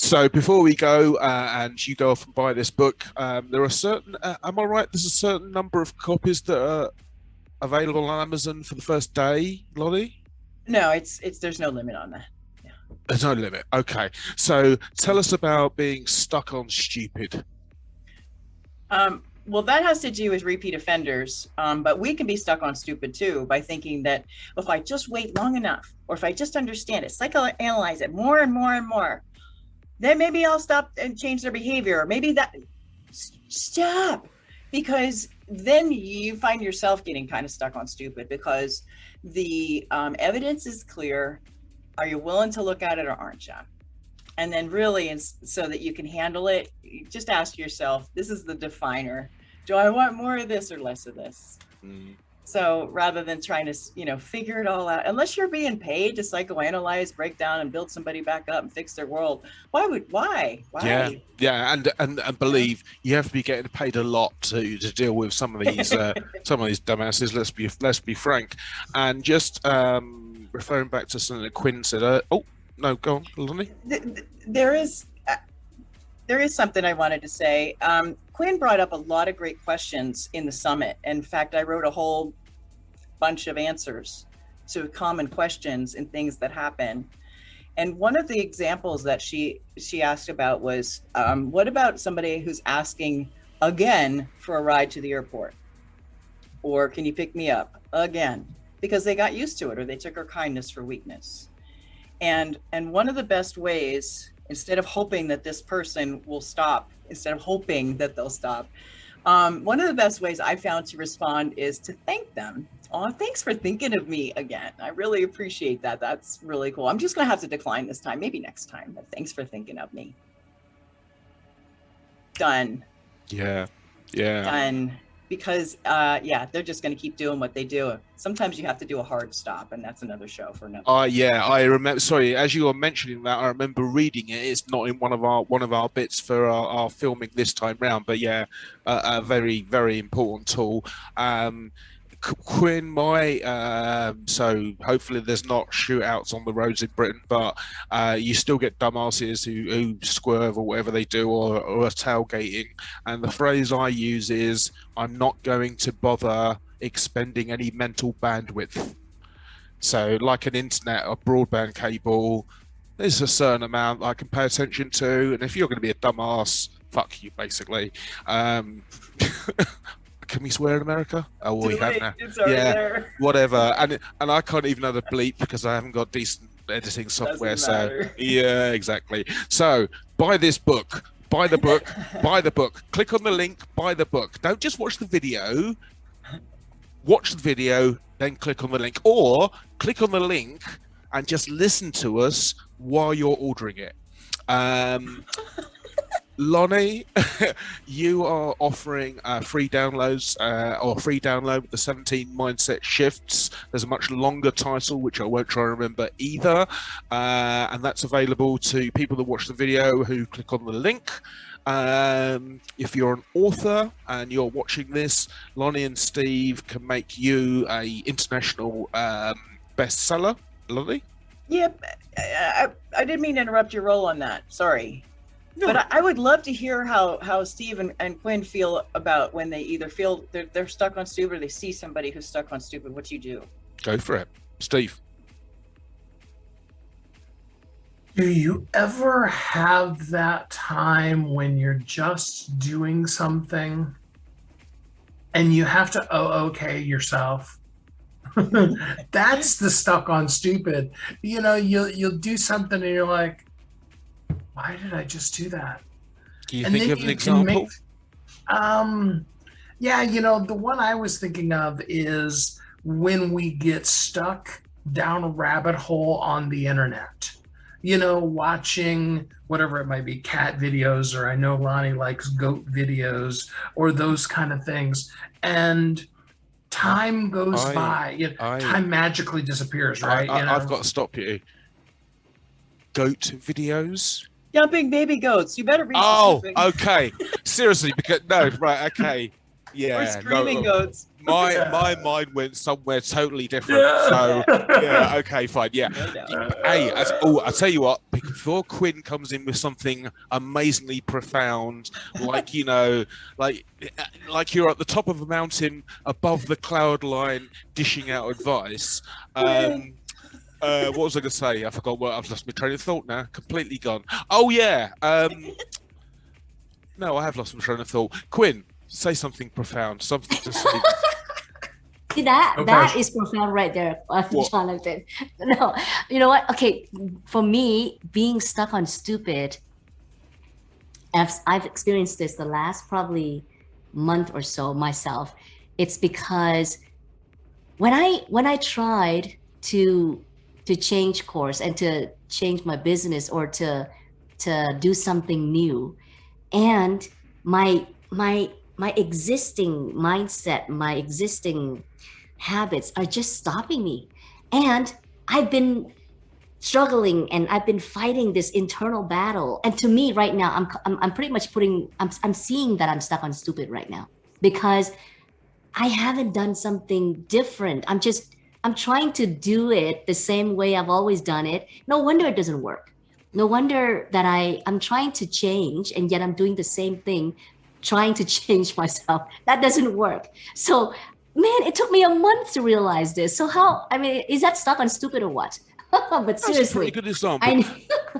So before we go and you go off and buy this book, there are certain, am I right? There's a certain number of copies that are available on Amazon for the first day, Lottie? No, it's there's no limit on that. Yeah. There's no limit. Okay. So tell us about being stuck on stupid. Well, that has to do with repeat offenders, but we can be stuck on stupid too by thinking that if I just wait long enough, or if I just understand it, psychoanalyze it more and more and more, then maybe I'll stop and change their behavior. Or maybe that stop, because then you find yourself getting kind of stuck on stupid because the evidence is clear. Are you willing to look at it or aren't you? And then really, so that you can handle it, you just ask yourself, this is the definer. Do I want more of this or less of this? Mm. So rather than trying to, figure it all out, unless you're being paid to psychoanalyze, break down and build somebody back up and fix their world, why? Yeah. And believe you have to be getting paid a lot to deal with some of these dumbasses. Let's be frank. And just referring back to something that Quinn said, no, go on, Lonnie. There is something I wanted to say. Quinn brought up a lot of great questions in the summit. In fact, I wrote a whole bunch of answers to common questions and things that happen. And one of the examples that she asked about was, what about somebody who's asking again for a ride to the airport? Or can you pick me up again? Because they got used to it, or they took her kindness for weakness. And one of the best ways, instead of hoping that this person will stop, instead of hoping that they'll stop, one of the best ways I found to respond is to thank them. Oh, thanks for thinking of me again. I really appreciate that. That's really cool. I'm just going to have to decline this time, maybe next time, but thanks for thinking of me. Done. Yeah. Done. Because, they're just going to keep doing what they do. Sometimes you have to do a hard stop, and that's another show for another. I remember. Sorry, as you were mentioning that, I remember reading it. It's not in one of our bits for our filming this time round, but a very, very important tool. Quinn, so hopefully there's not shootouts on the roads in Britain, but you still get dumbasses who swerve or whatever they do, or are tailgating. And the phrase I use is, I'm not going to bother expending any mental bandwidth. So like an internet or broadband cable, there's a certain amount I can pay attention to. And if you're going to be a dumbass, fuck you, basically. Can we swear in America? Oh, well, we have now. It's already there. Whatever. And I can't even know the bleep because I haven't got decent editing software. So yeah, exactly. So buy this book. Buy the book. Buy the book. Click on the link. Buy the book. Don't just watch the video. Watch the video, then click on the link, or click on the link and just listen to us while you're ordering it. Lonnie, you are offering free downloads or free download with the 17 mindset shifts. There's a much longer title, which I won't try and remember either. And that's available to people that watch the video who click on the link. If you're an author and you're watching this, Lonnie and Steve can make you a international bestseller. Lonnie? Yep. I didn't mean to interrupt your role on that. Sorry. No. But I would love to hear how Steve and Quinn feel about when they either feel they're stuck on stupid or they see somebody who's stuck on stupid. What do you do? Go for it. Steve. Do you ever have that time when you're just doing something and you have to okay yourself? That's the stuck on stupid. You'll do something and you're like, why did I just do that? Can you think of an example? The one I was thinking of is when we get stuck down a rabbit hole on the internet. Watching whatever it might be, cat videos, or I know Lonnie likes goat videos, or those kind of things. And time goes by. Time magically disappears, right? I've got to stop you. Goat videos? Jumping baby goats. You better be specific. Okay. Seriously, because no, right, okay. Yeah. Or screaming goats. my mind went somewhere totally different. So yeah, okay, fine, yeah. Hey, I'll tell you what. Before Quinn comes in with something amazingly profound, like like you're at the top of a mountain above the cloud line, dishing out advice. What was I going to say? I forgot what I've lost my train of thought now. Completely gone. Oh yeah. No, I have lost my train of thought. Quinn, say something profound. Something to say. See, that is profound right there, Jonathan. No, you know what? Okay, for me, being stuck on stupid, I've experienced this the last probably month or so myself. It's because when I tried to change course and to change my business or to do something new, and my existing mindset, my existing habits are just stopping me, and I've been struggling and I've been fighting this internal battle. And to me right now, I'm pretty much I'm seeing that I'm stuck on stupid right now because I haven't done something different. I'm trying to do it the same way I've always done it. No wonder it doesn't work. No wonder that I'm trying to change and yet I'm doing the same thing, trying to change myself. That doesn't work. So, man, it took me a month to realize this. So is that stuck on stupid or what? But seriously. That's a pretty good example.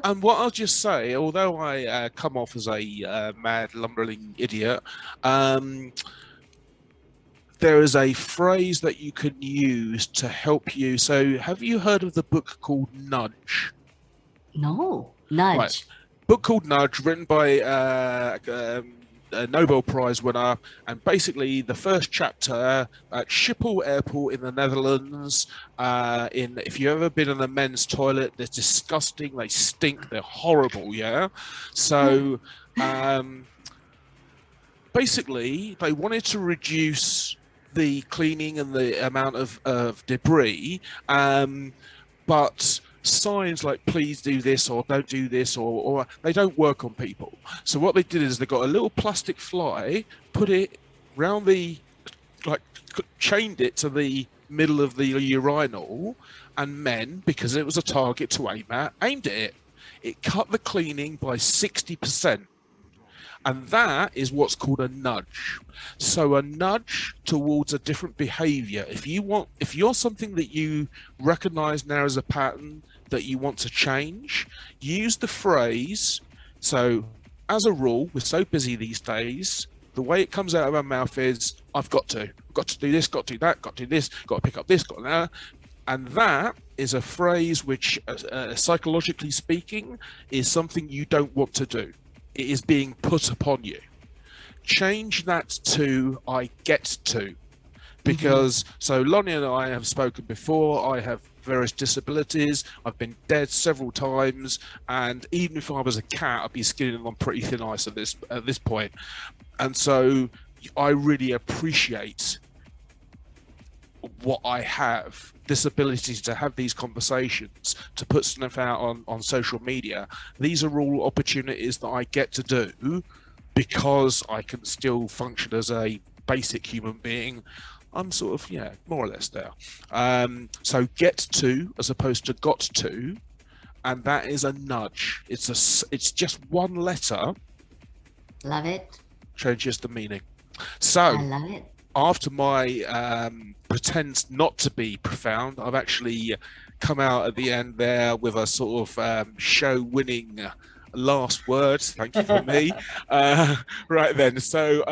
And what I'll just say, although I come off as a mad, lumbering idiot, there is a phrase that you can use to help you. So have you heard of the book called Nudge? No, Nudge. Right. Book called Nudge, written by a Nobel Prize winner. And basically the first chapter at Schiphol Airport in the Netherlands, if you've ever been in a men's toilet, they're disgusting, they stink, they're horrible, yeah? So basically they wanted to reduce the cleaning and the amount of debris, but signs like please do this or don't do this or they don't work on people. So what they did is they got a little plastic fly, put it round chained it to the middle of the urinal, and men, because it was a target to aim at, aimed at it. It cut the cleaning by 60%. And that is what's called a nudge. So a nudge towards a different behavior. If you're something that you recognize now as a pattern that you want to change, use the phrase. So as a rule, we're so busy these days, the way it comes out of our mouth is, I've got to do this, got to do that, got to do this, got to pick up this, got to that. And that is a phrase which, psychologically speaking, is something you don't want to do. It is being put upon you. Change that to I get to. Because, so Lonnie and I have spoken before, I have various disabilities, I've been dead several times, and even if I was a cat, I'd be skidding on pretty thin ice at this point. And so I really appreciate what I have, this ability to have these conversations, to put stuff out on social media. These are all opportunities that I get to do because I can still function as a basic human being. I'm sort of, more or less there. So get to as opposed to got to, and that is a nudge. It's just one letter. Love it. Changes the meaning. So I love it. After my pretend not to be profound, I've actually come out at the end there with a sort of show-winning last words. Thank you for me. Right then. So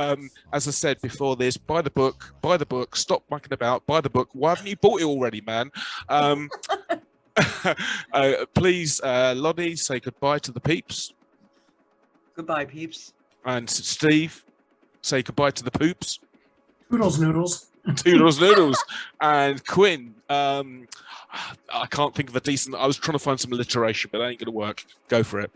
as I said before this, buy the book, stop mucking about, buy the book. Why haven't you bought it already, man? Please, Lonnie, say goodbye to the peeps. Goodbye, peeps. And Steve, say goodbye to the poops. Toodles noodles. Toodles noodles. And Quinn, I can't think of a decent. I was trying to find some alliteration, but that ain't gonna work. Go for it.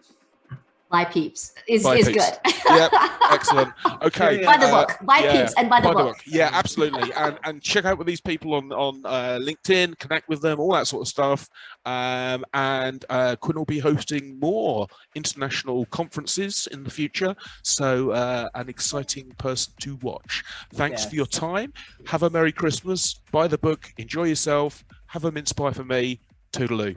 Buy Peeps is Buy is Peeps. good. Yep, excellent. Okay. Buy the book. Buy yeah, Peeps and buy the book. Yeah, absolutely. And check out with these people on LinkedIn, connect with them, all that sort of stuff. And Quinn will be hosting more international conferences in the future. So an exciting person to watch. Thanks for your time. Have a Merry Christmas. Buy the book. Enjoy yourself. Have a mince pie for me. Toodaloo.